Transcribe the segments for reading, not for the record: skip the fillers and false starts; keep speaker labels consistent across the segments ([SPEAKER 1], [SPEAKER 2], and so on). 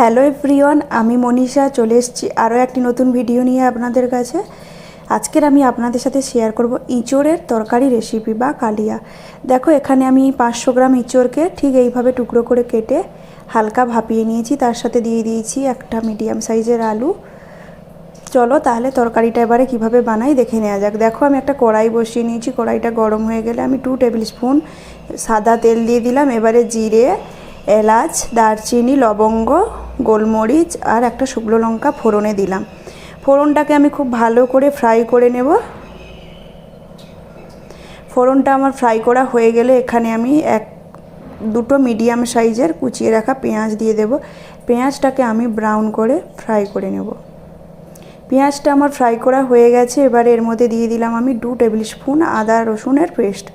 [SPEAKER 1] Hello everyone, আমি মনীষা চলে এসেছি আরও একটি নতুন ভিডিও নিয়ে আপনাদের কাছে। আজকের আমি আপনাদের সাথে শেয়ার করব ইঁচড়ের তরকারি রেসিপি বা কালিয়া। দেখো, এখানে আমি 500 গ্রাম ইঁচড়কে ঠিক এইভাবে টুকরো করে কেটে হালকা ভাপিয়ে নিয়েছি। তার সাথে দিয়ে দিয়েছি একটা মিডিয়াম সাইজের আলু। চলো তাহলে তরকারিটা এবারে কিভাবে বানাই দেখে নেওয়া যাক। দেখো, আমি একটা কড়াই বসিয়ে নিয়েছি। কড়াইটা গরম হয়ে গেলে আমি 2 টেবিল স্পুন সাদা তেল দিয়ে দিলাম। এবারে জিরে, এলাচ, দারচিনি, লবঙ্গ, গোলমরিচ আর একটা শুকনো লঙ্কা ফোড়নে দিলাম। ফোড়নটাকে আমি খুব ভালো করে ফ্রাই করে নেব। ফোড়নটা আমার ফ্রাই করা হয়ে গেলে এখানে আমি দুটো মিডিয়াম সাইজের কুচিয়ে রাখা পেঁয়াজ দিয়ে দেব। পেঁয়াজটাকে আমি ব্রাউন করে ফ্রাই করে নেব। পেঁয়াজটা আমার ফ্রাই করা হয়ে গেছে। এবারে এর মধ্যে দিয়ে দিলাম আমি 2 টেবিল স্পুন আদা রসুনের পেস্ট।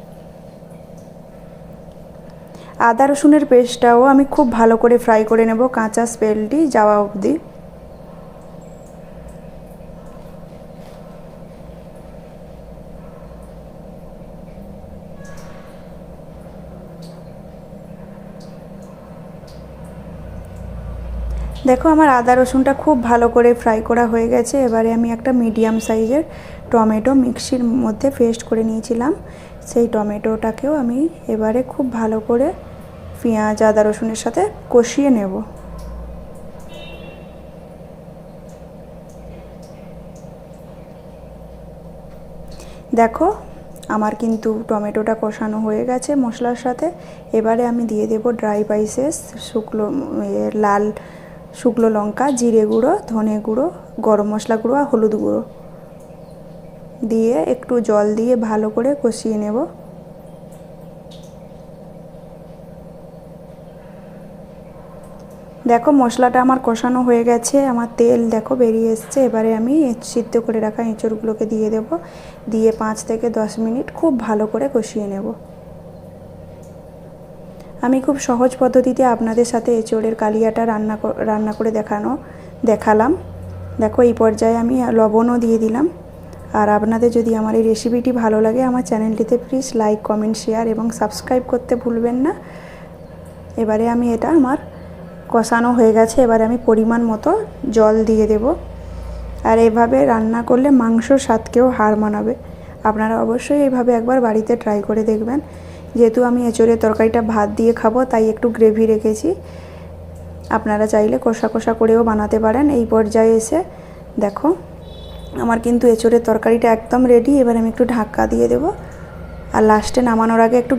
[SPEAKER 1] আদা রসুনের পেস্টটাও আমি খুব ভালো করে ফ্রাই করে নেব, কাঁচা স্মেলটি যাওয়া অবধি। দেখো, আমার আদা রসুনটা খুব ভালো করে ফ্রাই করা হয়ে গেছে। এবারে আমি একটা মিডিয়াম সাইজের টমেটো মিক্সির মধ্যে পেস্ট করে নিয়েছিলাম, সেই টমেটোটাকেও আমি এবারে খুব ভালো করে পেঁয়াজ আদা রসুনের সাথে কষিয়ে নেব। দেখো, আমার কিন্তু টমেটোটা কষানো হয়ে গেছে মশলার সাথে। এবারে আমি দিয়ে দেব ড্রাই স্পাইসেস, লাল শুকনো লঙ্কা, জিরে গুঁড়ো, ধনে গুঁড়ো, গরম মশলা গুঁড়ো আর হলুদ গুঁড়ো দিয়ে একটু জল দিয়ে ভালো করে কষিয়ে নেব। দেখো, মশলাটা আমার কষানো হয়ে গেছে, আমার তেল দেখো বেরিয়ে এসছে। এবারে আমি সিদ্ধ করে রাখা এঁচড়গুলোকে দিয়ে দেব। দিয়ে 5 থেকে 10 মিনিট খুব ভালো করে কষিয়ে নেব। আমি খুব সহজ পদ্ধতিতে আপনাদের সাথে এঁচড়ের কালিয়াটা রান্না করে দেখালাম। দেখো, এই পর্যায়ে আমি লবণও দিয়ে দিলাম। আর আপনাদের যদি আমার এই রেসিপিটি ভালো লাগে, আমার চ্যানেলটিতে প্লিজ লাইক, কমেন্ট, শেয়ার এবং সাবস্ক্রাইব করতে ভুলবেন না। এবারে আমি এটা আমার কষানো হয়ে গেছে। এবারে আমি পরিমাণ মতো জল দিয়ে দেব। আর এভাবে রান্না করলে মাংসর স্বাদকেও হার মানাবে। আপনারা অবশ্যই এইভাবে একবার বাড়িতে ট্রাই করে দেখবেন। যেহেতু আমি এঁচড়ের তরকারিটা ভাত দিয়ে খাবো, তাই একটু গ্রেভি রেখেছি। আপনারা চাইলে কষা কষা করেও বানাতে পারেন। এই পর্যায়ে এসে দেখো, আমার কিন্তু এঁচড়ের তরকারিটা একদম রেডি। এবার আমি একটু ঢাকা দিয়ে দেব। আর লাস্টে নামানোর আগে একটু